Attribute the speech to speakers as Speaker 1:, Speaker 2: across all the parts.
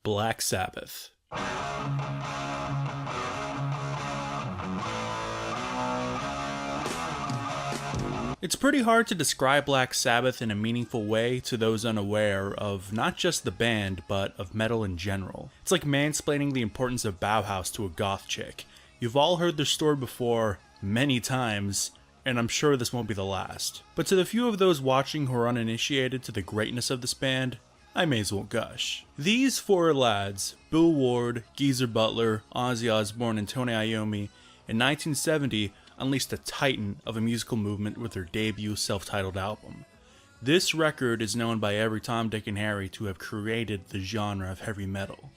Speaker 1: Black Sabbath. It's pretty hard to describe Black Sabbath in a meaningful way to those unaware of not just the band, but of metal in general. It's like mansplaining the importance of Bauhaus to a goth chick. You've all heard their story before, many times, and I'm sure this won't be the last. But to the few of those watching who are uninitiated to the greatness of this band, I may as well gush. These four lads, Bill Ward, Geezer Butler, Ozzy Osbourne, and Tony Iommi, in 1970 unleashed a titan of a musical movement with their debut self-titled album. This record is known by every Tom, Dick, and Harry to have created the genre of heavy metal.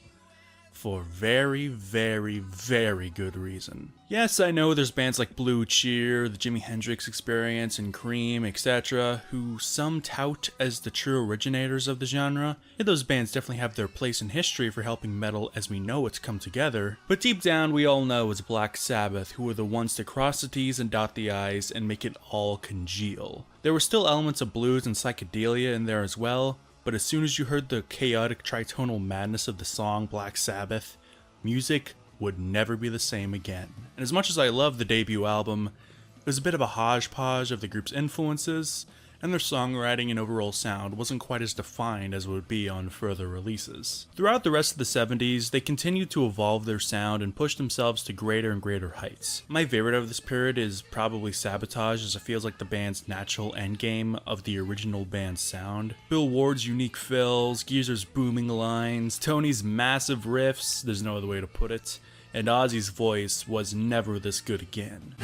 Speaker 1: For very, very, very good reason. Yes, I know there's bands like Blue Cheer, the Jimi Hendrix Experience, and Cream, etc., who some tout as the true originators of the genre, and those bands definitely have their place in history for helping metal as we know it's come together, but deep down we all know it's Black Sabbath who were the ones to cross the T's and dot the I's and make it all congeal. There were still elements of blues and psychedelia in there as well, but as soon as you heard the chaotic tritonal madness of the song Black Sabbath, music would never be the same again. And as much as I love the debut album, it was a bit of a hodgepodge of the group's influences, and their songwriting and overall sound wasn't quite as defined as it would be on further releases. Throughout the rest of the 70s, they continued to evolve their sound and push themselves to greater and greater heights. My favorite of this period is probably Sabotage, as it feels like the band's natural endgame of the original band's sound. Bill Ward's unique fills, Geezer's booming lines, Tony's massive riffs, there's no other way to put it, and Ozzy's voice was never this good again.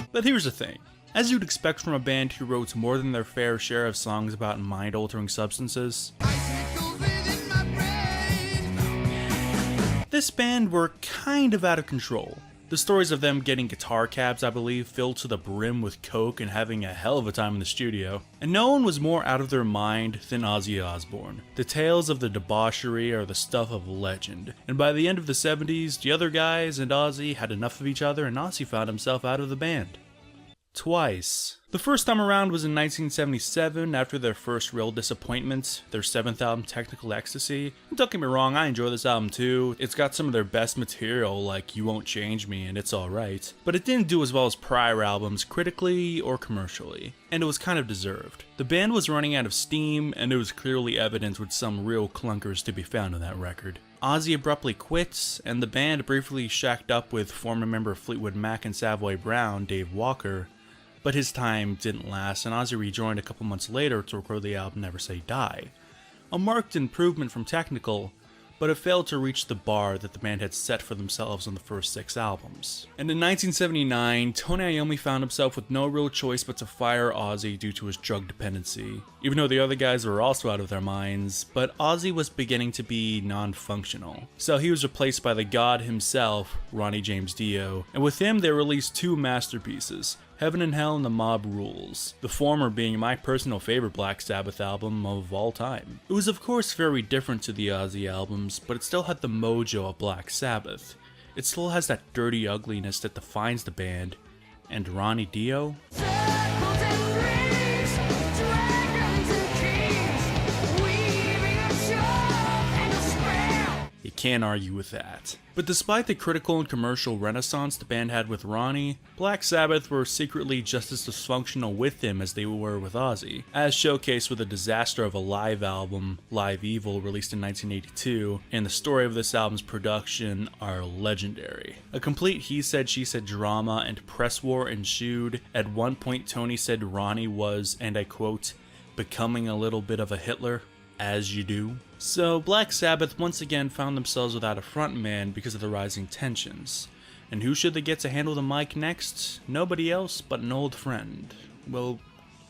Speaker 1: But here's the thing. As you'd expect from a band who wrote more than their fair share of songs about mind-altering substances, this band were kind of out of control. The stories of them getting guitar cabs, I believe, filled to the brim with coke and having a hell of a time in the studio. And no one was more out of their mind than Ozzy Osbourne. The tales of the debauchery are the stuff of legend. And by the end of the 70s, the other guys and Ozzy had enough of each other and Ozzy found himself out of the band. Twice. The first time around was in 1977 after their first real disappointment, their 7th album Technical Ecstasy. And don't get me wrong, I enjoy this album too. It's got some of their best material like You Won't Change Me and It's Alright, but it didn't do as well as prior albums critically or commercially, and it was kind of deserved. The band was running out of steam and it was clearly evident with some real clunkers to be found on that record. Ozzy abruptly quits, and the band briefly shacked up with former member of Fleetwood Mac and Savoy Brown, Dave Walker, but his time didn't last, and Ozzy rejoined a couple months later to record the album Never Say Die. A marked improvement from Technical, but it failed to reach the bar that the band had set for themselves on the first 6 albums. And in 1979, Tony Iommi found himself with no real choice but to fire Ozzy due to his drug dependency, even though the other guys were also out of their minds, but Ozzy was beginning to be non-functional. So he was replaced by the god himself, Ronnie James Dio, and with him they released 2 masterpieces, Heaven and Hell and The Mob Rules, the former being my personal favorite Black Sabbath album of all time. It was of course very different to the Ozzy albums, but it still had the mojo of Black Sabbath. It still has that dirty ugliness that defines the band, and Ronnie Dio? You can't argue with that. But despite the critical and commercial renaissance the band had with Ronnie, Black Sabbath were secretly just as dysfunctional with him as they were with Ozzy, as showcased with the disaster of a live album, Live Evil, released in 1982, and the story of this album's production are legendary. A complete he said she said drama and press war ensued. At one point Tony said Ronnie was, and I quote, becoming a little bit of a Hitler. As you do. So Black Sabbath once again found themselves without a frontman because of the rising tensions. And who should they get to handle the mic next? Nobody else but an old friend. We'll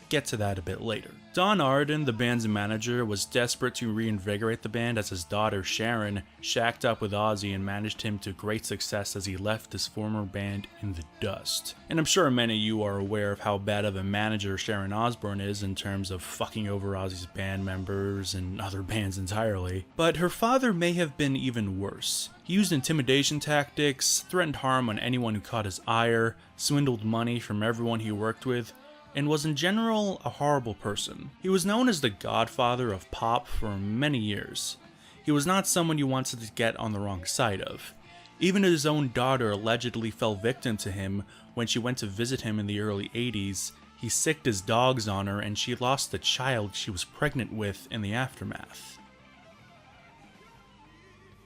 Speaker 1: get to that a bit later. Don Arden, the band's manager, was desperate to reinvigorate the band as his daughter Sharon shacked up with Ozzy and managed him to great success as he left his former band in the dust. And I'm sure many of you are aware of how bad of a manager Sharon Osbourne is in terms of fucking over Ozzy's band members and other bands entirely. But her father may have been even worse. He used intimidation tactics, threatened harm on anyone who caught his ire, swindled money from everyone he worked with, and was in general a horrible person. He was known as the godfather of pop for many years. He was not someone you wanted to get on the wrong side of. Even his own daughter allegedly fell victim to him when she went to visit him in the early 80s. He sicked his dogs on her and she lost the child she was pregnant with in the aftermath.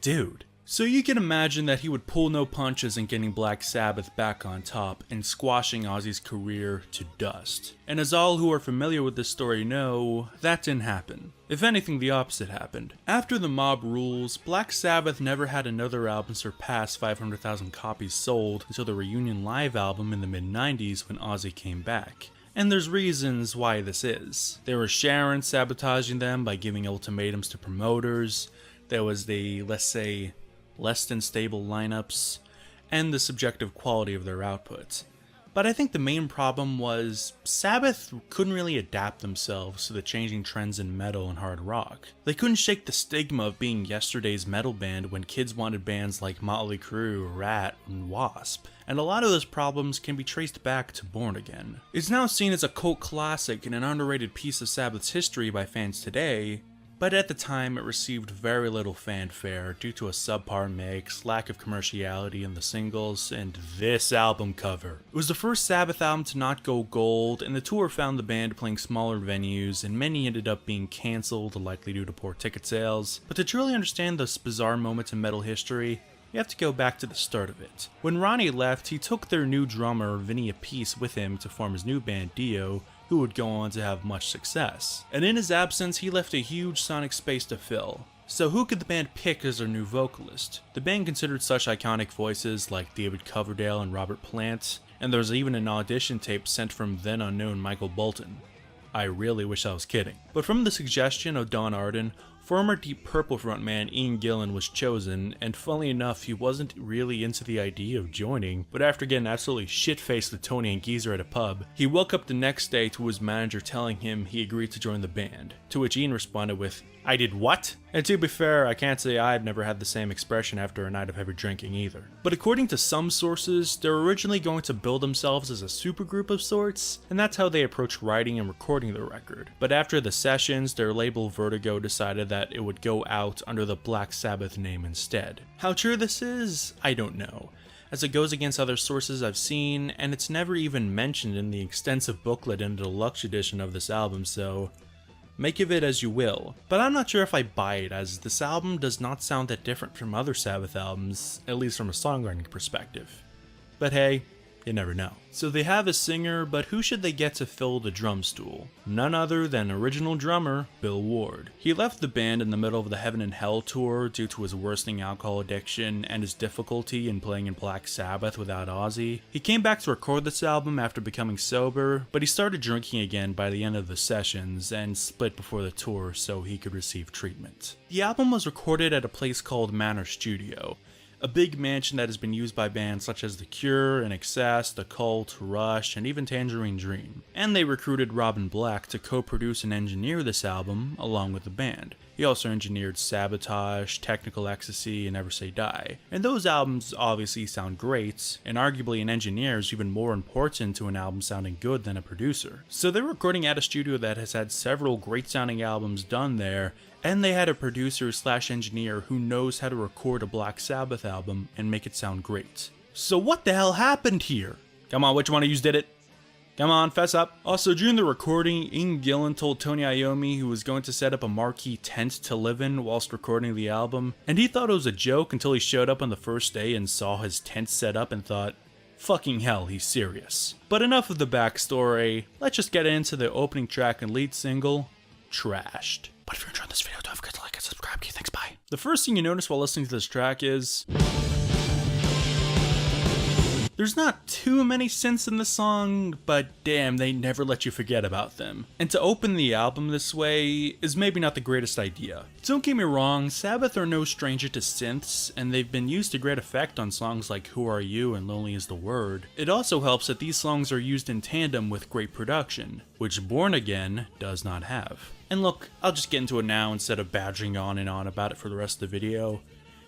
Speaker 1: Dude. So you can imagine that he would pull no punches in getting Black Sabbath back on top and squashing Ozzy's career to dust. And as all who are familiar with this story know, that didn't happen. If anything, the opposite happened. After the mob rules, Black Sabbath never had another album surpass 500,000 copies sold until the Reunion Live album in the mid-90s when Ozzy came back. And there's reasons why this is. There was Sharon sabotaging them by giving ultimatums to promoters. There was the, let's say, less than stable lineups, and the subjective quality of their output. But I think the main problem was Sabbath couldn't really adapt themselves to the changing trends in metal and hard rock. They couldn't shake the stigma of being yesterday's metal band when kids wanted bands like Motley Crue, Rat, and Wasp, and a lot of those problems can be traced back to Born Again. It's now seen as a cult classic and an underrated piece of Sabbath's history by fans today, but at the time it received very little fanfare due to a subpar mix, lack of commerciality in the singles, and this album cover. It was the first Sabbath album to not go gold, and the tour found the band playing smaller venues, and many ended up being cancelled, likely due to poor ticket sales. But to truly understand this bizarre moment in metal history, you have to go back to the start of it. When Ronnie left, he took their new drummer, Vinny Appice, with him to form his new band, Dio, who would go on to have much success. And in his absence, he left a huge sonic space to fill. So who could the band pick as their new vocalist? The band considered such iconic voices like David Coverdale and Robert Plant, and there was even an audition tape sent from then unknown Michael Bolton. I really wish I was kidding. But from the suggestion of Don Arden, former Deep Purple frontman Ian Gillan was chosen, and funnily enough, he wasn't really into the idea of joining, but after getting absolutely shit-faced with Tony and Geezer at a pub, he woke up the next day to his manager telling him he agreed to join the band, to which Ian responded with, "I did what?" And to be fair, I can't say I've never had the same expression after a night of heavy drinking either. But according to some sources, they're originally going to build themselves as a supergroup of sorts, and that's how they approached writing and recording the record. But after the sessions, their label Vertigo decided that it would go out under the Black Sabbath name instead. How true this is, I don't know, as it goes against other sources I've seen, and it's never even mentioned in the extensive booklet in the deluxe edition of this album, so make of it as you will. But I'm not sure if I buy it, as this album does not sound that different from other Sabbath albums, at least from a songwriting perspective. But hey, you never know. So they have a singer, but who should they get to fill the drum stool? None other than original drummer Bill Ward. He left the band in the middle of the Heaven and Hell tour due to his worsening alcohol addiction and his difficulty in playing in Black Sabbath without Ozzy. He came back to record this album after becoming sober, but he started drinking again by the end of the sessions and split before the tour so he could receive treatment. The album was recorded at a place called Manor Studio, a big mansion that has been used by bands such as The Cure, INXS, The Cult, Rush, and even Tangerine Dream. And they recruited Robin Black to co-produce and engineer this album along with the band. He also engineered Sabotage, Technical Ecstasy, and Never Say Die. And those albums obviously sound great, and arguably an engineer is even more important to an album sounding good than a producer. So they're recording at a studio that has had several great sounding albums done there, and they had a producer/engineer who knows how to record a Black Sabbath album and make it sound great. So what the hell happened here? Come on, which one of you did it? Come on, fess up. Also, during the recording, Ian Gillan told Tony Iommi he was going to set up a marquee tent to live in whilst recording the album, and he thought it was a joke until he showed up on the first day and saw his tent set up and thought, fucking hell, he's serious. But enough of the backstory, let's just get into the opening track and lead single, Trashed. But if you're enjoying this video, don't forget to like and subscribe. Okay, thanks, bye. The first thing you notice while listening to this track is there's not too many synths in the song, but damn, they never let you forget about them. And to open the album this way is maybe not the greatest idea. Don't get me wrong, Sabbath are no stranger to synths, and they've been used to great effect on songs like Who Are You and Lonely Is the Word. It also helps that these songs are used in tandem with great production, which Born Again does not have. And look, I'll just get into it now instead of badgering on and on about it for the rest of the video.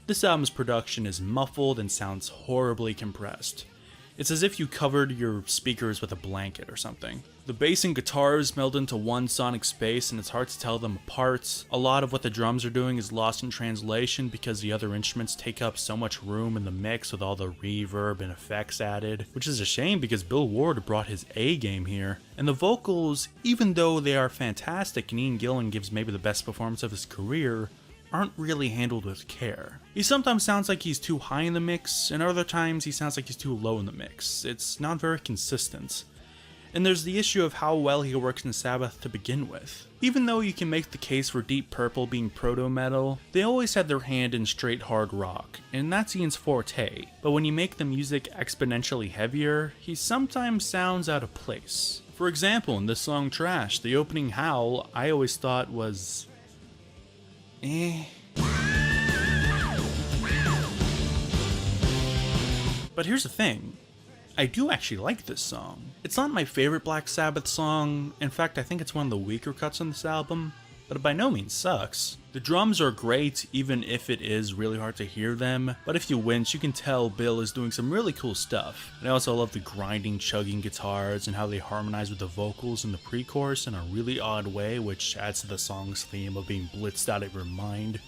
Speaker 1: This album's production is muffled and sounds horribly compressed. It's as if you covered your speakers with a blanket or something. The bass and guitars meld into one sonic space and it's hard to tell them apart. A lot of what the drums are doing is lost in translation because the other instruments take up so much room in the mix with all the reverb and effects added, which is a shame because Bill Ward brought his A game here. And the vocals, even though they are fantastic and Ian Gillan gives maybe the best performance of his career, aren't really handled with care. He sometimes sounds like he's too high in the mix, and other times he sounds like he's too low in the mix. It's not very consistent. And there's the issue of how well he works in Sabbath to begin with. Even though you can make the case for Deep Purple being proto-metal, they always had their hand in straight hard rock, and that's Ian's forte. But when you make the music exponentially heavier, he sometimes sounds out of place. For example, in this song Trash, the opening howl I always thought was... But here's the thing, I do actually like this song. It's not my favorite Black Sabbath song, in fact I think it's one of the weaker cuts on this album, but it by no means sucks. The drums are great even if it is really hard to hear them, but if you wince you can tell Bill is doing some really cool stuff. And I also love the grinding, chugging guitars and how they harmonize with the vocals in the pre-chorus in a really odd way, which adds to the song's theme of being blitzed out of your mind.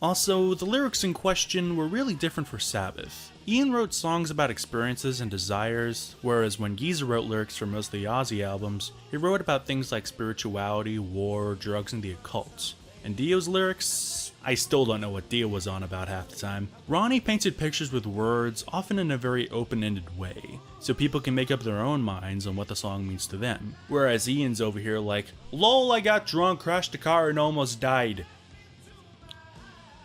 Speaker 1: Also, the lyrics in question were really different for Sabbath. Ian wrote songs about experiences and desires, whereas when Geezer wrote lyrics for most of the Ozzy albums, he wrote about things like spirituality, war, drugs, and the occult. And Dio's lyrics? I still don't know what Dio was on about half the time. Ronnie painted pictures with words, often in a very open-ended way, so people can make up their own minds on what the song means to them. Whereas Ian's over here like, LOL, I got drunk, crashed a car, and almost died.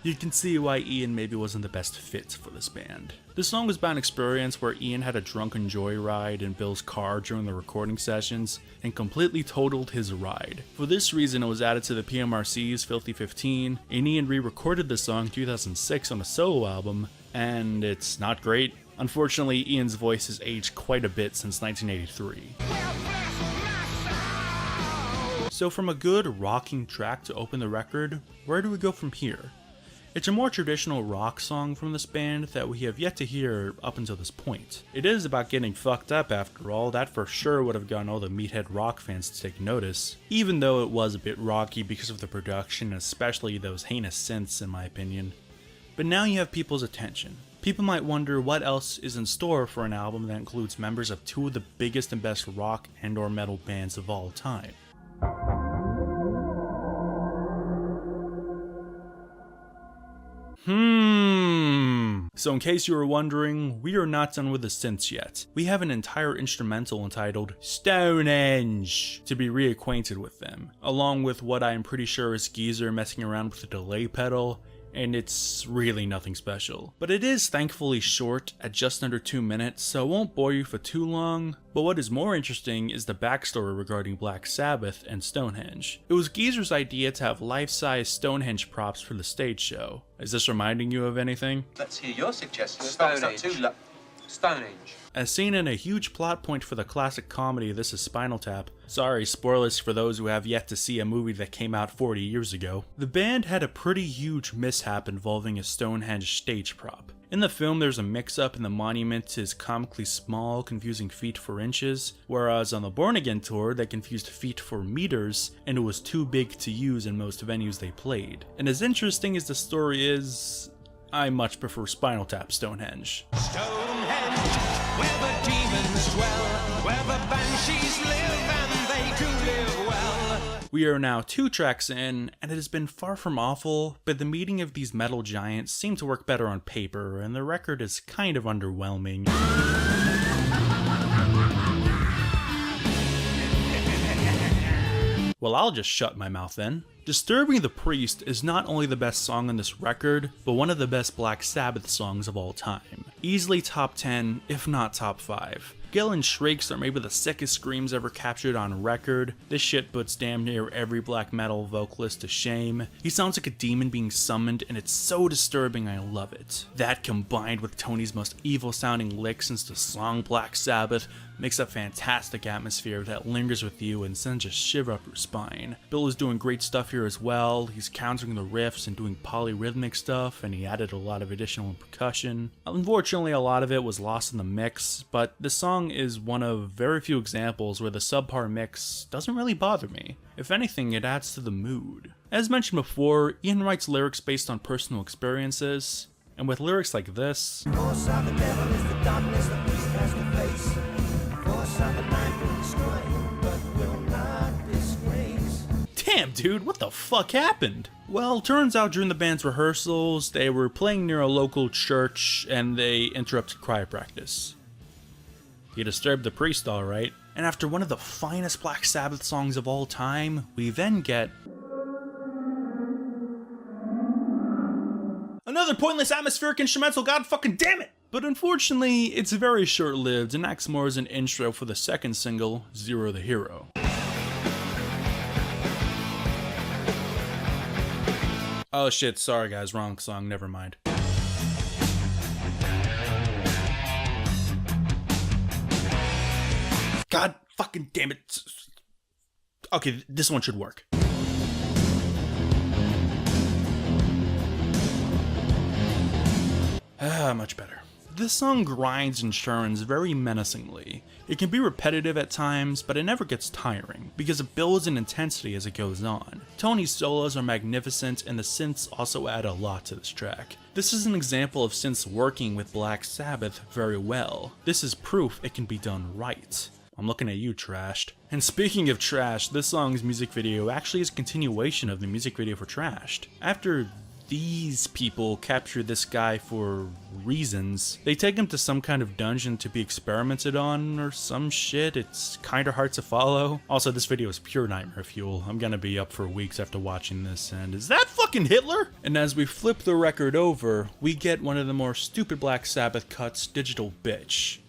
Speaker 1: You can see why Ian maybe wasn't the best fit for this band. This song was about an experience where Ian had a drunken joyride in Bill's car during the recording sessions and completely totaled his ride. For this reason, it was added to the PMRC's Filthy 15, and Ian re-recorded the song in 2006 on a solo album, and it's not great. Unfortunately, Ian's voice has aged quite a bit since 1983. So from a good rocking track to open the record, where do we go from here? It's a more traditional rock song from this band that we have yet to hear up until this point. It is about getting fucked up after all, that for sure would have gotten all the Meathead rock fans to take notice, even though it was a bit rocky because of the production, especially those heinous synths in my opinion. But now you have people's attention. People might wonder what else is in store for an album that includes members of two of the biggest and best rock and/or metal bands of all time. So in case you were wondering, we are not done with the synths yet. We have an entire instrumental entitled Stonehenge to be reacquainted with them, along with what I am pretty sure is Geezer messing around with the delay pedal, and it's really nothing special. But it is thankfully short at just under 2 minutes, so it won't bore you for too long. But what is more interesting is the backstory regarding Black Sabbath and Stonehenge. It was Geezer's idea to have life-size Stonehenge props for the stage show. Is this reminding you of anything?
Speaker 2: Let's hear your suggestions.
Speaker 3: Stonehenge. Stonehenge.
Speaker 1: As seen in a huge plot point for the classic comedy This Is Spinal Tap, sorry, spoilers for those who have yet to see a movie that came out 40 years ago, the band had a pretty huge mishap involving a Stonehenge stage prop. In the film, there's a mix-up and the monument is comically small, confusing feet for inches, whereas on the Born Again tour, they confused feet for meters, and it was too big to use in most venues they played. And as interesting as the story is, I much prefer Spinal Tap Stonehenge.
Speaker 4: Stonehenge, where the demons dwell, where the banshees live and they do live well.
Speaker 1: We are now 2 tracks in, and it has been far from awful, but the meeting of these metal giants seemed to work better on paper, and the record is kind of underwhelming. Well, I'll just shut my mouth then. Disturbing the Priest is not only the best song on this record, but one of the best Black Sabbath songs of all time. Easily top 10, if not top 5. Gillen's shrieks are maybe the sickest screams ever captured on record. This shit puts damn near every black metal vocalist to shame. He sounds like a demon being summoned, and it's so disturbing I love it. That combined with Tony's most evil sounding lick since the song Black Sabbath makes a fantastic atmosphere that lingers with you and sends a shiver up your spine. Bill is doing great stuff here as well. He's countering the riffs and doing polyrhythmic stuff, and he added a lot of additional percussion. Unfortunately, a lot of it was lost in the mix, but this song is one of very few examples where the subpar mix doesn't really bother me. If anything, it adds to the mood. As mentioned before, Ian writes lyrics based on personal experiences, and with lyrics like this, damn dude, what the fuck happened? Well, turns out during the band's rehearsals, they were playing near a local church and they interrupted choir practice. You disturbed the priest, alright. And after one of the finest Black Sabbath songs of all time, we then get another pointless atmospheric instrumental, god fucking damn it! But unfortunately, it's very short-lived and acts more as an intro for the second single, Zero the Hero. Oh shit, sorry guys, wrong song, never mind. God fucking damn it. Okay, this one should work. Much better. This song grinds and churns very menacingly. It can be repetitive at times, but it never gets tiring, because it builds in intensity as it goes on. Tony's solos are magnificent, and the synths also add a lot to this track. This is an example of synths working with Black Sabbath very well. This is proof it can be done right. I'm looking at you, Trashed. And speaking of Trashed, this song's music video actually is a continuation of the music video for Trashed. After these people capture this guy for reasons, they take him to some kind of dungeon to be experimented on or some shit. It's kinda hard to follow. Also, this video is pure nightmare fuel. I'm gonna be up for weeks after watching this, and is that fucking Hitler? And as we flip the record over, we get one of the more stupid Black Sabbath cuts, Digital Bitch.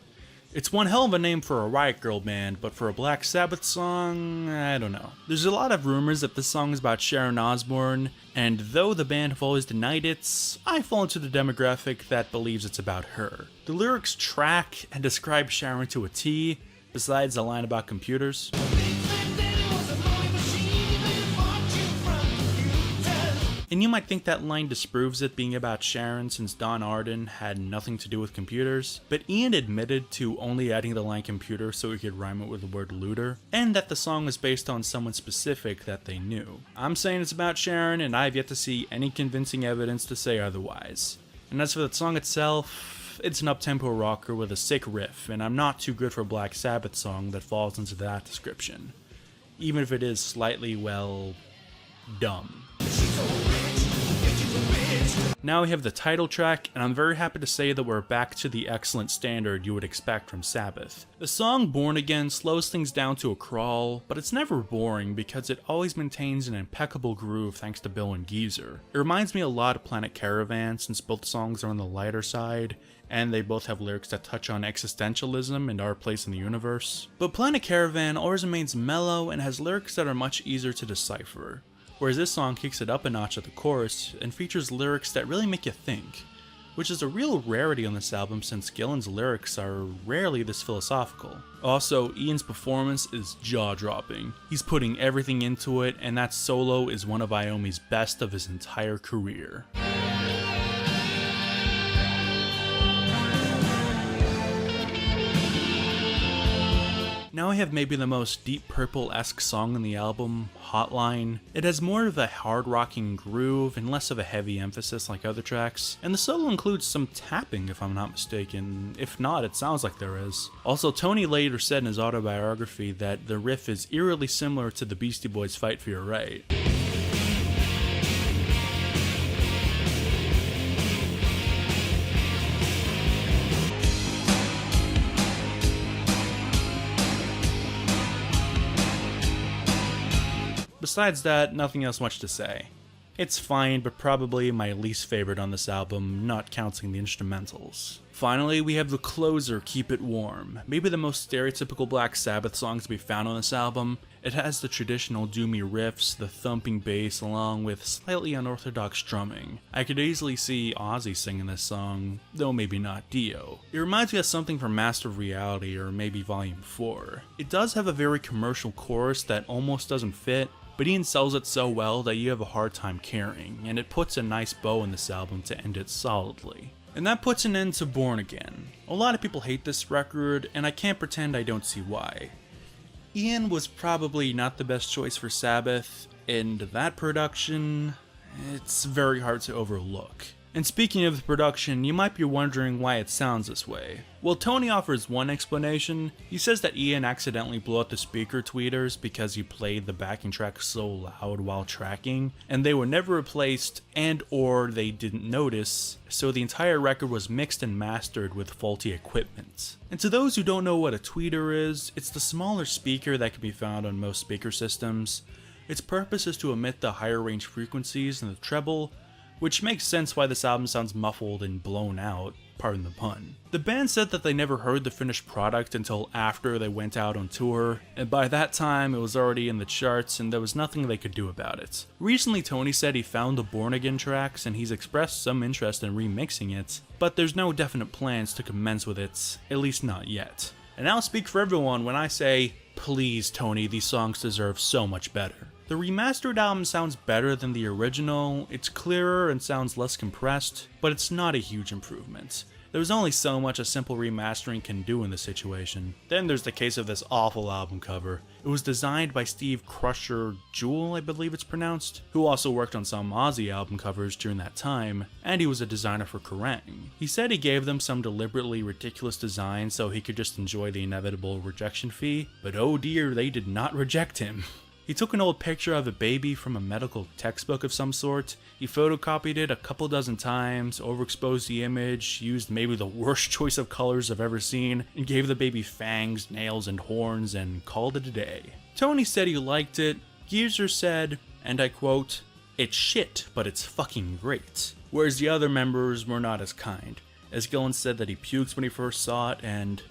Speaker 1: It's one hell of a name for a Riot Girl band, but for a Black Sabbath song, I don't know. There's a lot of rumors that this song is about Sharon Osbourne, and though the band have always denied it, I fall into the demographic that believes it's about her. The lyrics track and describe Sharon to a T, besides the line about computers. And you might think that line disproves it being about Sharon since Don Arden had nothing to do with computers, but Ian admitted to only adding the line computer so he could rhyme it with the word looter, and that the song was based on someone specific that they knew. I'm saying it's about Sharon, and I've yet to see any convincing evidence to say otherwise. And as for the song itself, it's an up-tempo rocker with a sick riff, and I'm not too good for a Black Sabbath song that falls into that description, even if it is slightly, well, dumb. Now we have the title track, and I'm very happy to say that we're back to the excellent standard you would expect from Sabbath. The song Born Again slows things down to a crawl, but it's never boring because it always maintains an impeccable groove thanks to Bill and Geezer. It reminds me a lot of Planet Caravan since both songs are on the lighter side, and they both have lyrics that touch on existentialism and our place in the universe. But Planet Caravan always remains mellow and has lyrics that are much easier to decipher, whereas this song kicks it up a notch at the chorus and features lyrics that really make you think, which is a real rarity on this album since Gillen's lyrics are rarely this philosophical. Also, Ian's performance is jaw-dropping. He's putting everything into it, and that solo is one of Iommi's best of his entire career. Now I have maybe the most Deep Purple-esque song on the album, Hotline. It has more of a hard-rocking groove and less of a heavy emphasis like other tracks, and the solo includes some tapping if I'm not mistaken. If not, it sounds like there is. Also, Tony later said in his autobiography that the riff is eerily similar to the Beastie Boys' Fight for Your Right. Besides that, nothing else much to say. It's fine, but probably my least favorite on this album, not counting the instrumentals. Finally, we have the closer, Keep It Warm, maybe the most stereotypical Black Sabbath song to be found on this album. It has the traditional doomy riffs, the thumping bass, along with slightly unorthodox drumming. I could easily see Ozzy singing this song, though maybe not Dio. It reminds me of something from Master of Reality or maybe Volume 4. It does have a very commercial chorus that almost doesn't fit, but Ian sells it so well that you have a hard time carrying, and it puts a nice bow in this album to end it solidly. And that puts an end to Born Again. A lot of people hate this record, and I can't pretend I don't see why. Ian was probably not the best choice for Sabbath, and that production, it's very hard to overlook. And speaking of the production, you might be wondering why it sounds this way. Well, Tony offers one explanation. He says that Ian accidentally blew out the speaker tweeters because he played the backing track so loud while tracking, and they were never replaced and or they didn't notice, so the entire record was mixed and mastered with faulty equipment. And to those who don't know what a tweeter is, it's the smaller speaker that can be found on most speaker systems. Its purpose is to emit the higher range frequencies and the treble, which makes sense why this album sounds muffled and blown out, pardon the pun. The band said that they never heard the finished product until after they went out on tour, and by that time it was already in the charts and there was nothing they could do about it. Recently Tony said he found the Born Again tracks and he's expressed some interest in remixing it, but there's no definite plans to commence with it, at least not yet. And I'll speak for everyone when I say, please Tony, these songs deserve so much better. The remastered album sounds better than the original, it's clearer and sounds less compressed, but it's not a huge improvement. There's only so much a simple remastering can do in this situation. Then there's the case of this awful album cover. It was designed by Steve Crusher Jewell, I believe it's pronounced, who also worked on some Ozzy album covers during that time, and he was a designer for Kerrang! He said he gave them some deliberately ridiculous designs so he could just enjoy the inevitable rejection fee, but oh dear, they did not reject him. He took an old picture of a baby from a medical textbook of some sort, he photocopied it a couple dozen times, overexposed the image, used maybe the worst choice of colors I've ever seen, and gave the baby fangs, nails, and horns, and called it a day. Tony said he liked it, Geezer said, and I quote, "It's shit, but it's fucking great," whereas the other members were not as kind, as Gillan said that he puked when he first saw it, and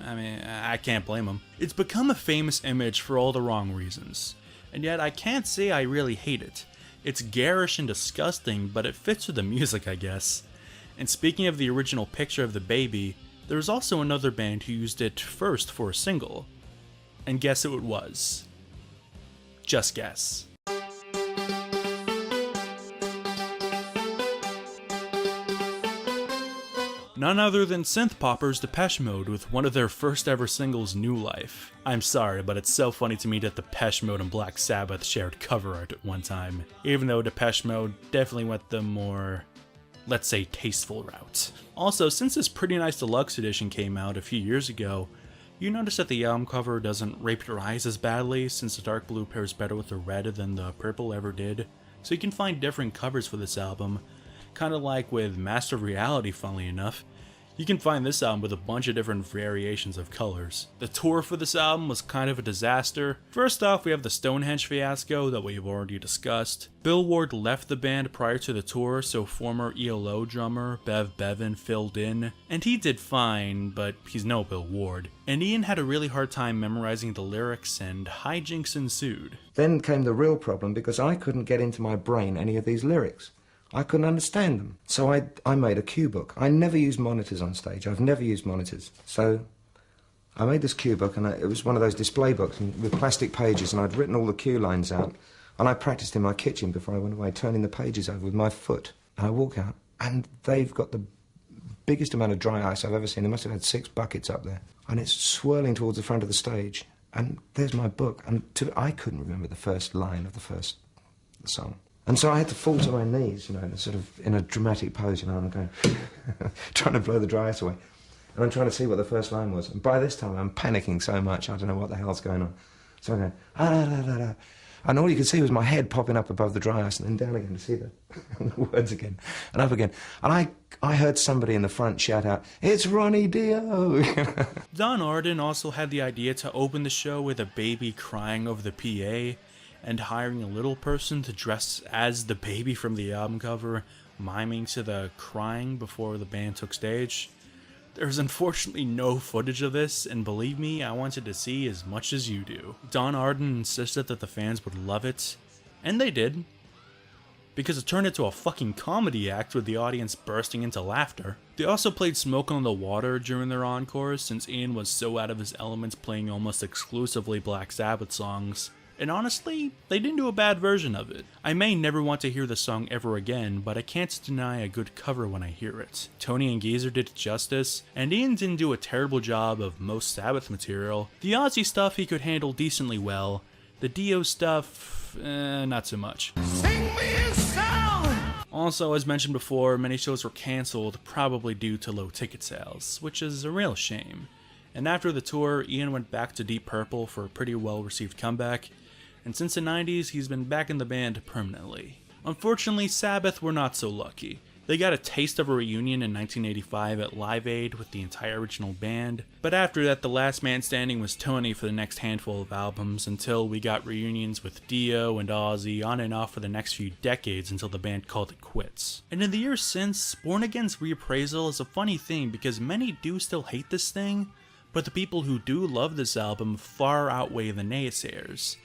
Speaker 1: I mean, I can't blame him. It's become a famous image for all the wrong reasons, and yet I can't say I really hate it. It's garish and disgusting, but it fits with the music, I guess. And speaking of the original picture of the baby, there's also another band who used it first for a single. And guess who it was? Just guess. None other than synth poppers Depeche Mode with one of their first ever singles, New Life. I'm sorry, but it's so funny to me that Depeche Mode and Black Sabbath shared cover art at one time, even though Depeche Mode definitely went the more, let's say, tasteful route. Also, since this Pretty Nice Deluxe edition came out a few years ago, you notice that the album cover doesn't rape your eyes as badly, since the dark blue pairs better with the red than the purple ever did, so you can find different covers for this album. Kinda like with Master of Reality, funnily enough. You can find this album with a bunch of different variations of colors. The tour for this album was kind of a disaster. First off, we have the Stonehenge fiasco that we've already discussed. Bill Ward left the band prior to the tour, so former ELO drummer Bev Bevan filled in, and he did fine, but he's no Bill Ward. And Ian had a really hard time memorizing the lyrics, and hijinks ensued.
Speaker 2: Then came the real problem, because I couldn't get into my brain any of these lyrics. I couldn't understand them. So I made a cue book. I never used monitors on stage. I've never used monitors. So I made this cue book, and it was one of those display books with plastic pages, and I'd written all the cue lines out, and I practiced in my kitchen before I went away, turning the pages over with my foot. And I walk out, and they've got the biggest amount of dry ice I've ever seen. They must have had 6 buckets up there. And it's swirling towards the front of the stage. And there's my book. And I couldn't remember the first line of the first song. And so I had to fall to my knees, sort of in a dramatic pose, and I'm going, trying to blow the dry ice away. And I'm trying to see what the first line was. And by this time, I'm panicking so much, I don't know what the hell's going on. So I'm going, ah-da-da-da-da. And all you could see was my head popping up above the dry ice and then down again to see the words again, and up again. And I heard somebody in the front shout out, "It's Ronnie Dio!"
Speaker 1: Don Arden also had the idea to open the show with a baby crying over the PA, and hiring a little person to dress as the baby from the album cover, miming to the crying before the band took stage. There's unfortunately no footage of this, and believe me, I wanted to see as much as you do. Don Arden insisted that the fans would love it, and they did, because it turned into a fucking comedy act with the audience bursting into laughter. They also played Smoke on the Water during their encores, since Ian was so out of his element playing almost exclusively Black Sabbath songs. And honestly, they didn't do a bad version of it. I may never want to hear the song ever again, but I can't deny a good cover when I hear it. Tony and Geezer did it justice, and Ian didn't do a terrible job of most Sabbath material. The Ozzy stuff he could handle decently well. The Dio stuff, not so much.
Speaker 4: Sing me a song!
Speaker 1: Also, as mentioned before, many shows were cancelled, probably due to low ticket sales, which is a real shame. And after the tour, Ian went back to Deep Purple for a pretty well-received comeback, and since the 90s, he's been back in the band permanently. Unfortunately, Sabbath were not so lucky. They got a taste of a reunion in 1985 at Live Aid with the entire original band, but after that, the last man standing was Tony for the next handful of albums, until we got reunions with Dio and Ozzy on and off for the next few decades until the band called it quits. And in the years since, Born Again's reappraisal is a funny thing because many do still hate this thing, but the people who do love this album far outweigh the naysayers.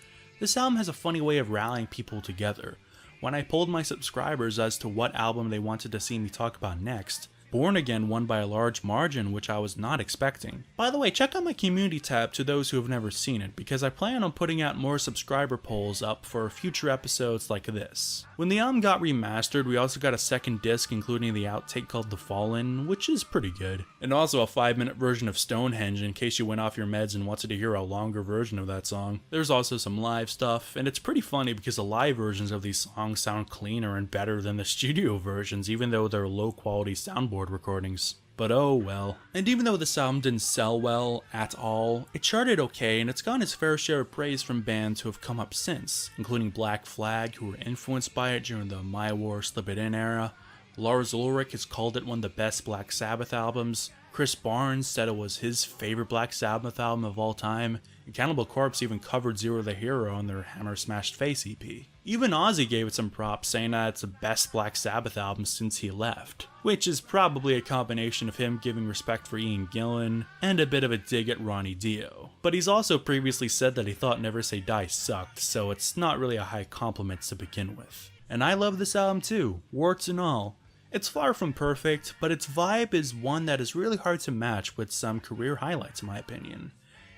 Speaker 1: This album has a funny way of rallying people together. When I polled my subscribers as to what album they wanted to see me talk about next, Born Again won by a large margin, which I was not expecting. By the way, check out my community tab to those who have never seen it, because I plan on putting out more subscriber polls up for future episodes like this. When the album got remastered, we also got a second disc including the outtake called The Fallen, which is pretty good. And also a 5-minute version of Stonehenge in case you went off your meds and wanted to hear a longer version of that song. There's also some live stuff, and it's pretty funny because the live versions of these songs sound cleaner and better than the studio versions, even though they're low quality soundboard recordings. But oh well. And even though this album didn't sell well at all, it charted okay, and it's gotten its fair share of praise from bands who have come up since, including Black Flag, who were influenced by it during the My War Slip It In era. Lars Ulrich has called it one of the best Black Sabbath albums. Chris Barnes said it was his favorite Black Sabbath album of all time, and Cannibal Corpse even covered Zero the Hero on their Hammer Smashed Face EP. Even Ozzy gave it some props, saying that it's the best Black Sabbath album since he left, which is probably a combination of him giving respect for Ian Gillan and a bit of a dig at Ronnie Dio. But he's also previously said that he thought Never Say Die sucked, so it's not really a high compliment to begin with. And I love this album too, warts and all. It's far from perfect, but its vibe is one that is really hard to match with some career highlights in my opinion.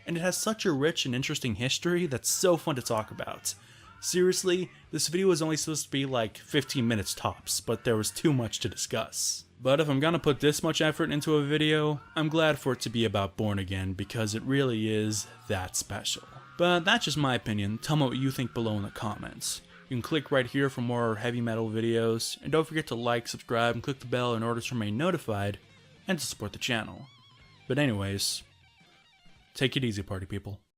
Speaker 1: And it has such a rich and interesting history that's so fun to talk about. Seriously, this video was only supposed to be like 15 minutes tops, but there was too much to discuss. But if I'm gonna put this much effort into a video, I'm glad for it to be about Born Again because it really is that special. But that's just my opinion. Tell me what you think below in the comments. You can click right here for more heavy metal videos, and don't forget to like, subscribe, and click the bell in order to remain notified, and to support the channel. But anyways, take it easy, party people.